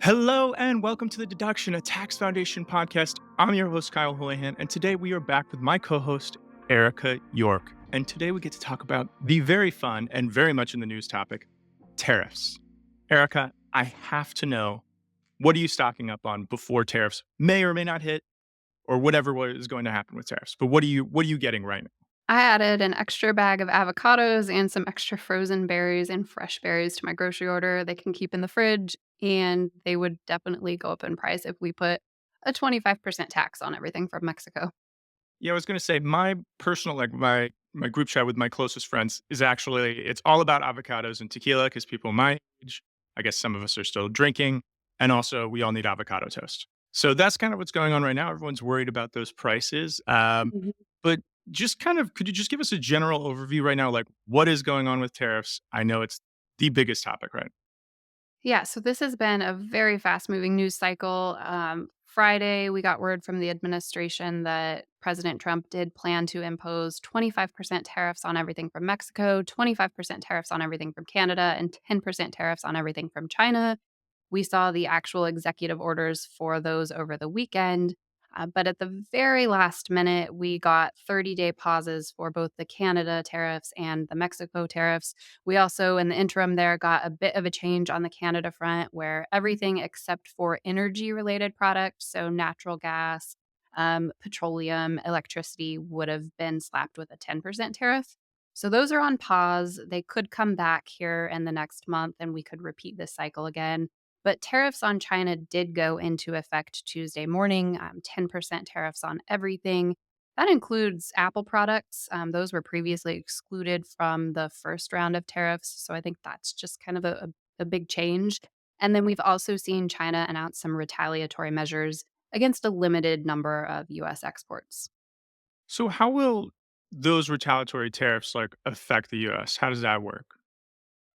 Hello and welcome to the Deduction, a Tax Foundation podcast. I'm your host, Kyle Hulehan, and today we are back with my co host, Erica York. And today we get to talk about the very fun and very much in the news topic tariffs. Erica, I have to know, what are you stocking up on before tariffs may or may not hit, or whatever what is going to happen with tariffs? But what are you getting right now? I added an extra bag of avocados and some extra frozen berries and fresh berries to my grocery order. They can keep in the fridge, and they would definitely go up in price if we put a 25% tax on everything from Mexico. Yeah, I was gonna say my personal my group chat with my closest friends is actually it's all about avocados and tequila because people my age, I guess some of us are still drinking, and also we all need avocado toast. So that's kind of what's going on right now. Everyone's worried about those prices. Mhm. But just kind of could you just give us a general overview right now, like what is going on with tariffs? I know it's the biggest topic, right? Yeah, so this has been a very fast moving news cycle. Friday, we got word from the administration that President Trump did plan to impose 25% tariffs on everything from Mexico, 25% tariffs on everything from Canada, and 10% tariffs on everything from China. We saw the actual executive orders for those over the weekend. But at the very last minute, we got 30-day pauses for both the Canada tariffs and the Mexico tariffs. We also, in the interim, there got a bit of a change on the Canada front where everything except for energy related products, so natural gas, petroleum, electricity, would have been slapped with a 10% tariff. So those are on pause. They could come back here in the next month and we could repeat this cycle again. But tariffs on China did go into effect Tuesday morning, 10% tariffs on everything. That includes Apple products. Those were previously excluded from the first round of tariffs. So I think that's just kind of a big change. And then we've also seen China announce some retaliatory measures against a limited number of US exports. So how will those retaliatory tariffs like affect the US? How does that work?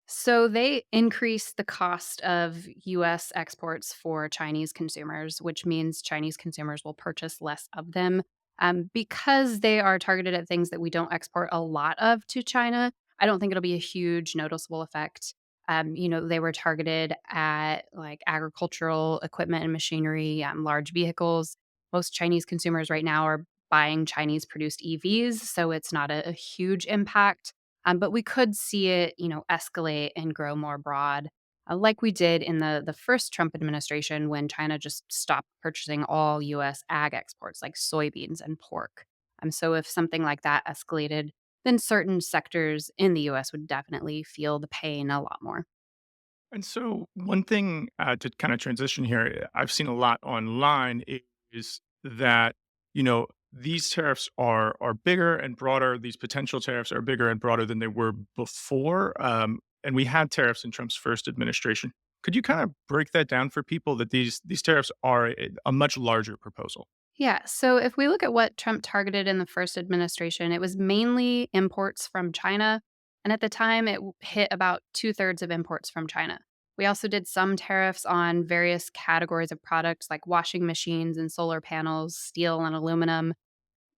So they increase the cost of US exports for Chinese consumers, which means Chinese consumers will purchase less of them. Because they are targeted at things that we don't export a lot of to China, I don't think it'll be a huge noticeable effect. They were targeted at like agricultural equipment and machinery, large vehicles. Most Chinese consumers right now are buying Chinese produced EVs, so it's not a huge impact. But we could see it, escalate and grow more broad, like we did in the first Trump administration when China just stopped purchasing all U.S. ag exports like soybeans and pork. So if something like that escalated, then certain sectors in the U.S. would definitely feel the pain a lot more. And so, one thing to kind of transition here, I've seen a lot online is that these tariffs are bigger and broader. These potential tariffs are bigger and broader than they were before. And we had tariffs in Trump's first administration. Could you kind of break that down for people that these tariffs are a much larger proposal? Yeah. So if we look at what Trump targeted in the first administration, it was mainly imports from China. And at the time, hit about two-thirds of imports from China. We also did some tariffs on various categories of products like washing machines and solar panels, steel and aluminum.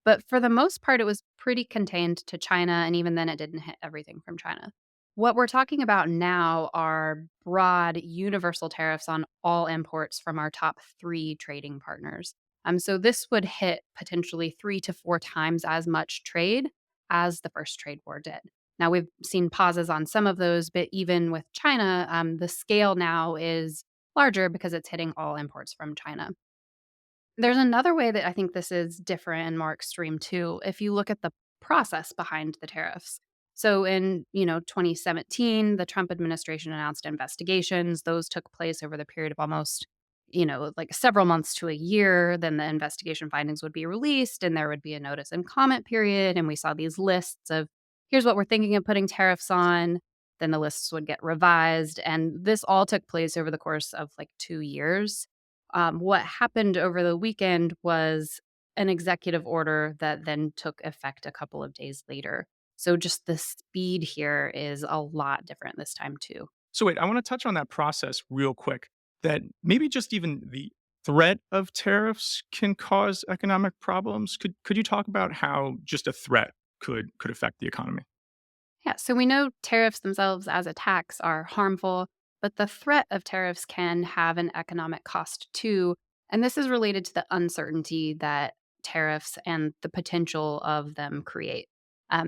But for the most part, it was pretty contained to China. And even then, it didn't hit everything from China. What we're talking about now are broad, universal tariffs on all imports from our top three trading partners. So this would hit potentially 3 to 4 times as much trade as the first trade war did. Now, we've seen pauses on some of those, but even with China, the scale now is larger because it's hitting all imports from China. There's another way that I think this is different and more extreme too. If you look at the process behind the tariffs. So in, 2017, the Trump administration announced investigations. Those took place over the period of almost, like several months to a year. Then the investigation findings would be released and there would be a notice and comment period. And we saw these lists of here's what we're thinking of putting tariffs on. Then the lists would get revised. And this all took place over the course of like 2 years. What happened over the weekend was an executive order that then took effect a couple of days later. So just the speed here is a lot different this time too. So wait, I want to touch on that process real quick. That maybe just even the threat of tariffs can cause economic problems. Could you talk about how just a threat could affect the economy? Yeah, so we know tariffs themselves as a tax are harmful. But the threat of tariffs can have an economic cost too. And this is related to the uncertainty that tariffs and the potential of them create.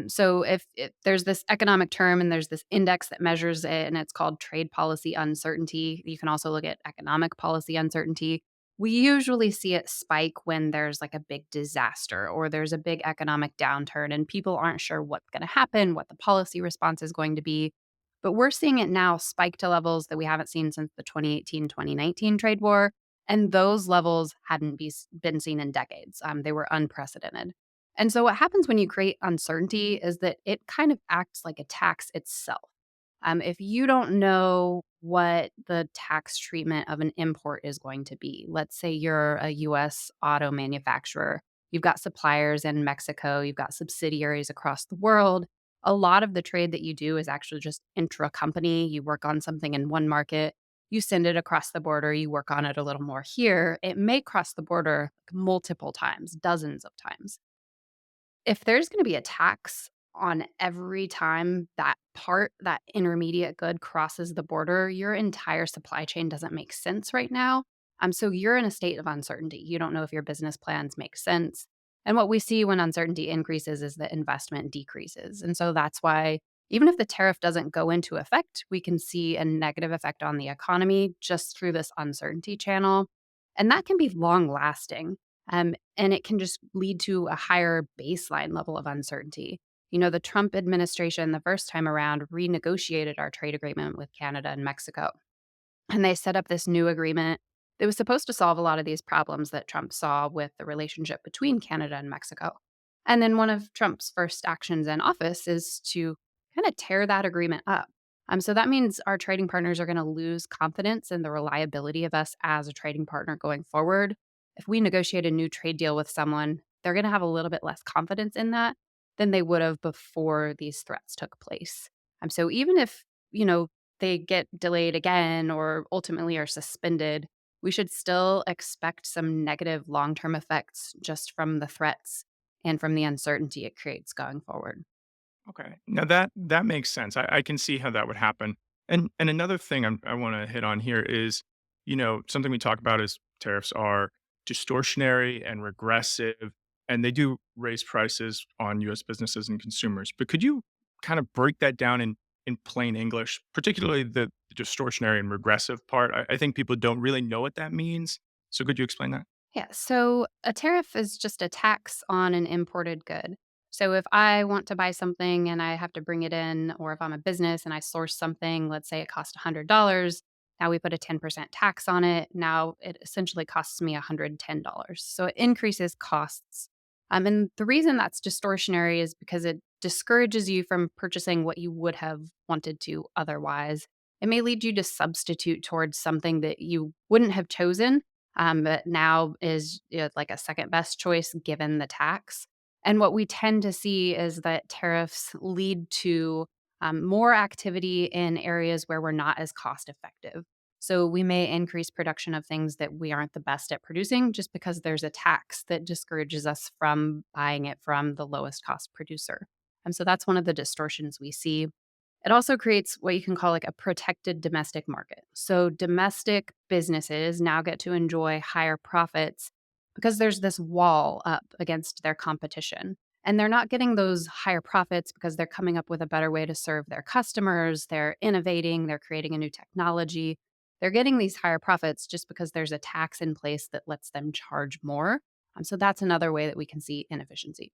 So if there's this economic term and there's this index that measures it, and it's called trade policy uncertainty. You can also look at economic policy uncertainty. We usually see it spike when there's like a big disaster or there's a big economic downturn and people aren't sure what's going to happen, what the policy response is going to be. But we're seeing it now spike to levels that we haven't seen since the 2018-2019 trade war. And those levels hadn't been seen in decades. They were unprecedented. And so, what happens when you create uncertainty is that it kind of acts like a tax itself. If you don't know what the tax treatment of an import is going to be, let's say you're a US auto manufacturer, you've got suppliers in Mexico, you've got subsidiaries across the world. A lot of the trade that you do is actually just intra company. You work on something in one market, you send it across the border, you work on it a little more here. It may cross the border multiple times, dozens of times. If there's gonna be a tax on every time that intermediate good crosses the border, your entire supply chain doesn't make sense right now. So you're in a state of uncertainty. You don't know if your business plans make sense. And what we see when uncertainty increases is that investment decreases. And so that's why even if the tariff doesn't go into effect, we can see a negative effect on the economy just through this uncertainty channel. And that can be long lasting. And it can just lead to a higher baseline level of uncertainty. The Trump administration, the first time around, renegotiated our trade agreement with Canada and Mexico. And they set up this new agreement that was supposed to solve a lot of these problems that Trump saw with the relationship between Canada and Mexico. And then one of Trump's first actions in office is to kind of tear that agreement up. So that means our trading partners are going to lose confidence in the reliability of us as a trading partner going forward. If we negotiate a new trade deal with someone, they're going to have a little bit less confidence in that than they would have before these threats took place. So even if, they get delayed again or ultimately are suspended, we should still expect some negative long term effects just from the threats and from the uncertainty it creates going forward. Okay. Now that makes sense. I can see how that would happen. And another thing I want to hit on here is, something we talk about is tariffs are distortionary and regressive, and they do raise prices on U.S. businesses and consumers. But could you kind of break that down in plain English, particularly the distortionary and regressive part? I think people don't really know what that means. So could you explain that? Yeah. So a tariff is just a tax on an imported good. So if I want to buy something and I have to bring it in, or if I'm a business and I source something, let's say it cost $100, now we put a 10% tax on it. Now it essentially costs me $110. So it increases costs. And the reason that's distortionary is because it discourages you from purchasing what you would have wanted to otherwise. It may lead you to substitute towards something that you wouldn't have chosen but now is like a second best choice given the tax. And what we tend to see is that tariffs lead to more activity in areas where we're not as cost effective. So we may increase production of things that we aren't the best at producing just because there's a tax that discourages us from buying it from the lowest cost producer. And so that's one of the distortions we see. It also creates what you can call like a protected domestic market. So domestic businesses now get to enjoy higher profits because there's this wall up against their competition. And they're not getting those higher profits because they're coming up with a better way to serve their customers, they're innovating, they're creating a new technology. They're getting these higher profits just because there's a tax in place that lets them charge more. So that's another way that we can see inefficiency.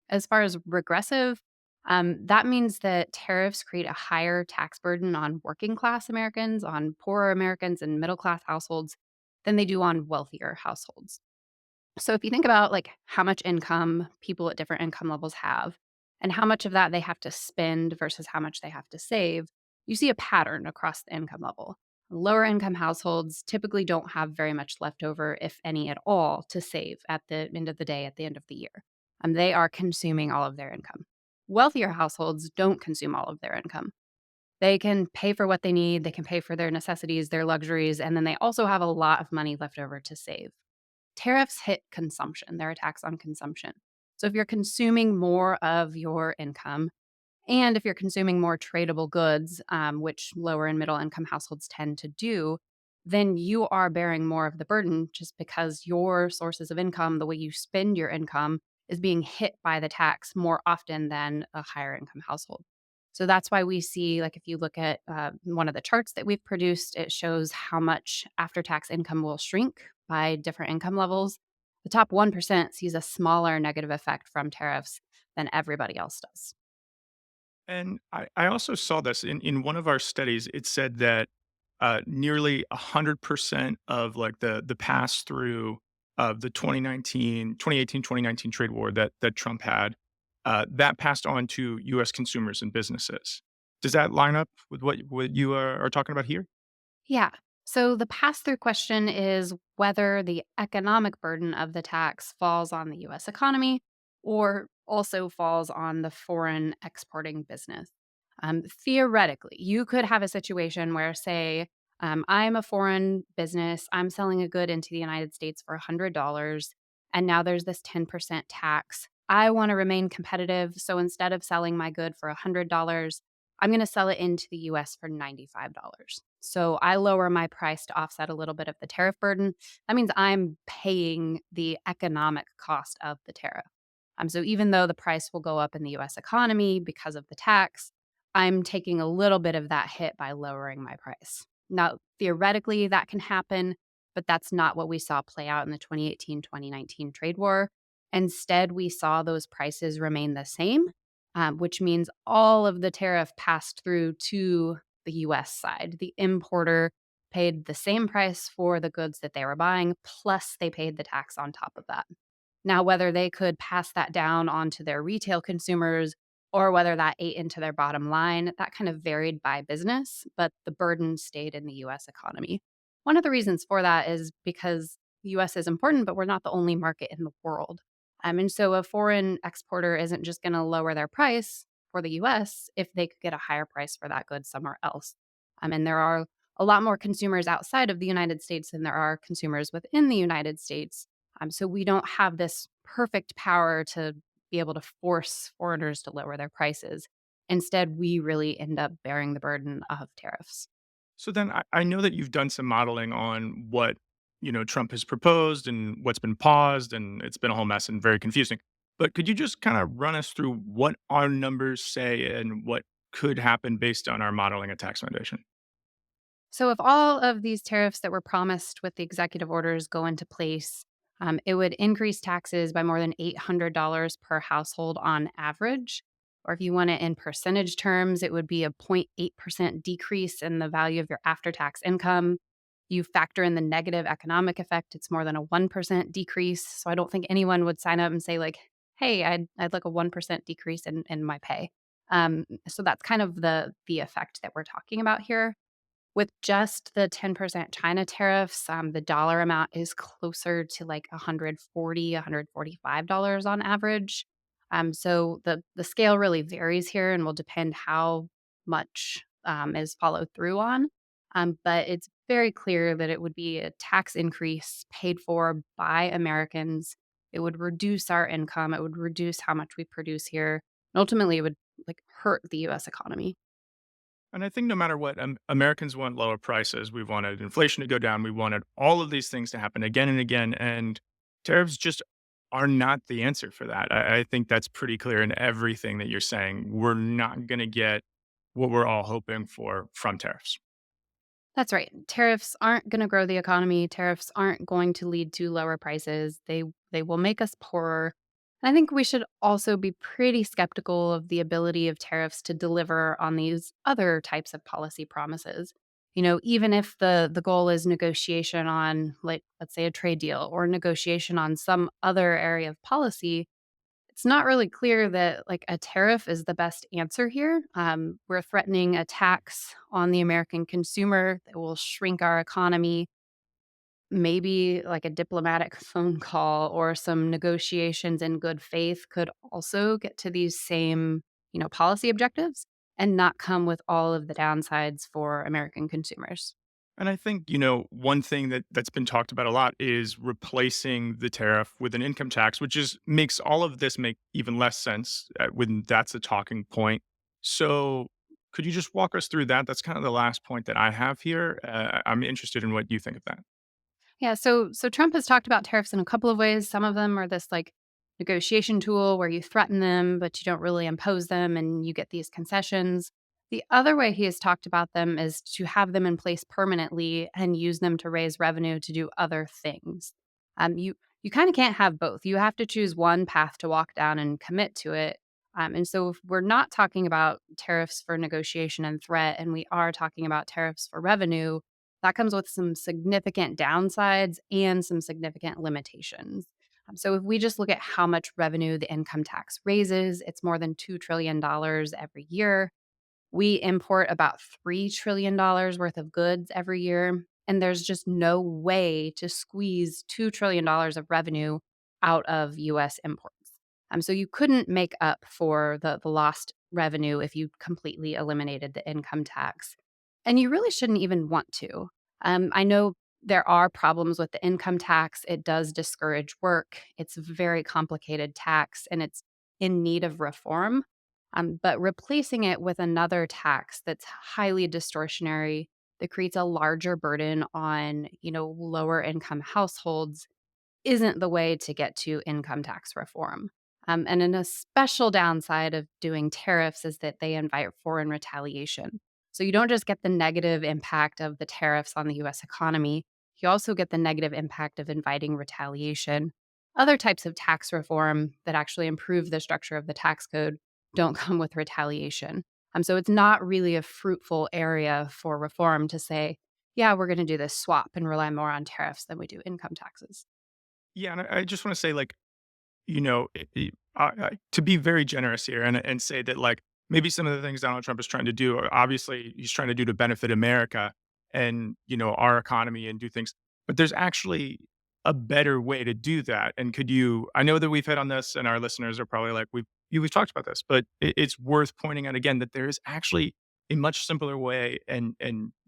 As far as regressive, that means that tariffs create a higher tax burden on working class Americans, on poorer Americans, and middle class households than they do on wealthier households. So if you think about like how much income people at different income levels have and how much of that they have to spend versus how much they have to save, you see a pattern across the income level. Lower income households typically don't have very much left over, if any at all, to save at the end of the day, at the end of the year. They are consuming all of their income. Wealthier households don't consume all of their income. They can pay for what they need, they can pay for their necessities, their luxuries, and then they also have a lot of money left over to save. Tariffs hit consumption, they're a tax on consumption. So if you're consuming more of your income, And if you're consuming more tradable goods, which lower and middle income households tend to do, then you are bearing more of the burden just because your sources of income, the way you spend your income, is being hit by the tax more often than a higher income household. So that's why we see, like, if you look at one of the charts that we've produced, it shows how much after tax income will shrink by different income levels. The top 1% sees a smaller negative effect from tariffs than everybody else does. And I also saw this in one of our studies. It said that nearly 100% of like the pass through of the 2019 trade war that Trump had, that passed on to U.S. consumers and businesses. Does that line up with what you are talking about here? Yeah. So the pass through question is whether the economic burden of the tax falls on the US economy or also falls on the foreign exporting business. Theoretically, you could have a situation where, say, I'm a foreign business, I'm selling a good into the United States for $100, and now there's this 10% tax. I want to remain competitive. So instead of selling my good for $100, I'm going to sell it into the US for $95. So I lower my price to offset a little bit of the tariff burden. That means I'm paying the economic cost of the tariff. So even though the price will go up in the US economy because of the tax, I'm taking a little bit of that hit by lowering my price. Now, theoretically, that can happen, but that's not what we saw play out in the 2018-2019 trade war. Instead, we saw those prices remain the same, which means all of the tariff passed through to the US side. The importer paid the same price for the goods that they were buying, plus they paid the tax on top of that. Now, whether they could pass that down onto their retail consumers or whether that ate into their bottom line, that kind of varied by business, but the burden stayed in the US economy. One of the reasons for that is because the US is important, but we're not the only market in the world. And so a foreign exporter isn't just going to lower their price for the US if they could get a higher price for that good somewhere else. And there are a lot more consumers outside of the United States than there are consumers within the United States. So we don't have this perfect power to be able to force foreigners to lower their prices. Instead, we really end up bearing the burden of tariffs. So then I know that you've done some modeling on what, Trump has proposed and what's been paused, and it's been a whole mess and very confusing. But could you just kind of run us through what our numbers say and what could happen based on our modeling at Tax Foundation? So, if all of these tariffs that were promised with the executive orders go into place, it would increase taxes by more than $800 per household on average. Or if you want it in percentage terms, it would be a 0.8% decrease in the value of your after tax income. You factor in the negative economic effect, it's more than a 1% decrease. So, I don't think anyone would sign up and say, like, hey, I'd like a 1% decrease in my pay. So, that's kind of the effect that we're talking about here. With just the 10% China tariffs, the dollar amount is closer to like $145 on average. So the scale really varies here and will depend how much is followed through on. But it's very clear that it would be a tax increase paid for by Americans. It would reduce our income. It would reduce how much we produce here. And ultimately, it would like hurt the U.S. economy. And I think no matter what, Americans want lower prices. We wanted inflation to go down. We wanted all of these things to happen again and again. And tariffs just are not the answer for that. I think that's pretty clear in everything that you're saying. We're not going to get what we're all hoping for from tariffs. That's right. Tariffs aren't going to grow the economy. Tariffs aren't going to lead to lower prices. They will make us poorer. And I think we should also be pretty skeptical of the ability of tariffs to deliver on these other types of policy promises. Even if the goal is negotiation on, like, let's say, a trade deal or negotiation on some other area of policy, it's not really clear that like a tariff is the best answer here. We're threatening a tax on the American consumer that will shrink our economy. Maybe like a diplomatic phone call or some negotiations in good faith could also get to these same, policy objectives and not come with all of the downsides for American consumers. And I think, one thing that's been talked about a lot is replacing the tariff with an income tax, which is makes all of this make even less sense when that's a talking point. So could you just walk us through that? That's kind of the last point that I have here. I'm interested in what you think of that. Yeah, so Trump has talked about tariffs in a couple of ways. Some of them are this like negotiation tool where you threaten them, but you don't really impose them and you get these concessions. The other way he has talked about them is to have them in place permanently and use them to raise revenue to do other things. You kind of can't have both. You have to choose one path to walk down and commit to it. And so if we're not talking about tariffs for negotiation and threat, and we are talking about tariffs for revenue, that comes with some significant downsides and some significant limitations. So, if we just look at how much revenue the income tax raises, it's more than $2 trillion every year. We import about $3 trillion worth of goods every year. And there's just no way to squeeze $2 trillion of revenue out of US imports. So you couldn't make up for the lost revenue if you completely eliminated the income tax. And you really shouldn't even want to. I know there are problems with the income tax. It does discourage work. It's a very complicated tax and it's in need of reform. But replacing it with another tax that's highly distortionary, that creates a larger burden on, lower income households isn't the way to get to income tax reform. And then a special downside of doing tariffs is that they invite foreign retaliation. So you don't just get the negative impact of the tariffs on the US economy, you also get the negative impact of inviting retaliation. Other types of tax reform that actually improve the structure of the tax code don't come with retaliation. So it's not really a fruitful area for reform to say, yeah, we're going to do this swap and rely more on tariffs than we do income taxes. Yeah, and I just want to say, like, to be very generous here and say that, like, maybe some of the things Donald Trump is trying to do, obviously, he's trying to do to benefit America and, our economy and do things. But there's actually a better way to do that. And I know that we've hit on this and our listeners are probably like, we've talked about this, but it's worth pointing out again that there is actually a much simpler way and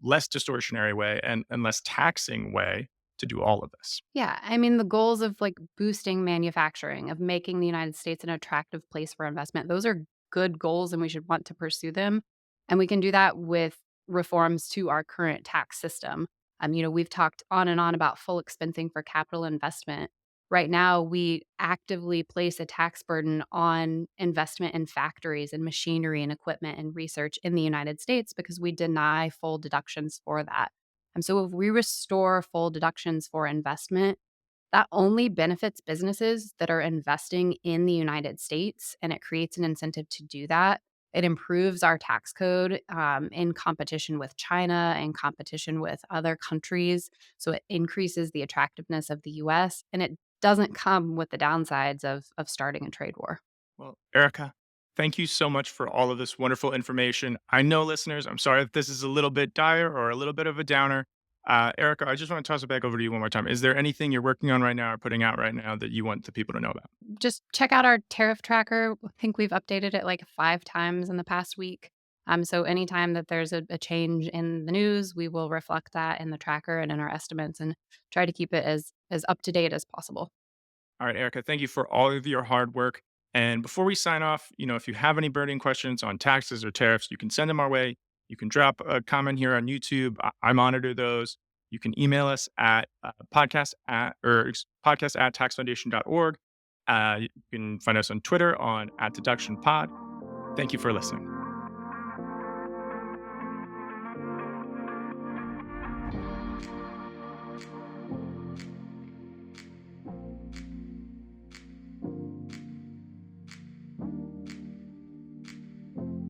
less distortionary way and less taxing way to do all of this. Yeah, I mean, the goals of like boosting manufacturing, of making the United States an attractive place for investment, those are good goals and we should want to pursue them. And we can do that with reforms to our current tax system. We've talked on and on about full expensing for capital investment. Right now, we actively place a tax burden on investment in factories and machinery and equipment and research in the United States because we deny full deductions for that. And so if we restore full deductions for investment, that only benefits businesses that are investing in the United States, and it creates an incentive to do that. It improves our tax code in competition with China and competition with other countries. So it increases the attractiveness of the US, and it doesn't come with the downsides of starting a trade war. Well, Erica, thank you so much for all of this wonderful information. I know, listeners, I'm sorry if this is a little bit dire or a little bit of a downer. Erica, I just want to toss it back over to you one more time. Is there anything you're working on right now or putting out right now that you want the people to know about? Just check out our tariff tracker. I think we've updated it like 5 times in the past week. So anytime that there's a change in the news, we will reflect that in the tracker and in our estimates and try to keep it as up to date as possible. All right, Erica, thank you for all of your hard work. And before we sign off, if you have any burning questions on taxes or tariffs, you can send them our way. You can drop a comment here on YouTube. I monitor those. You can email us at podcast at taxfoundation.org. You can find us on Twitter at Deduction Pod. Thank you for listening.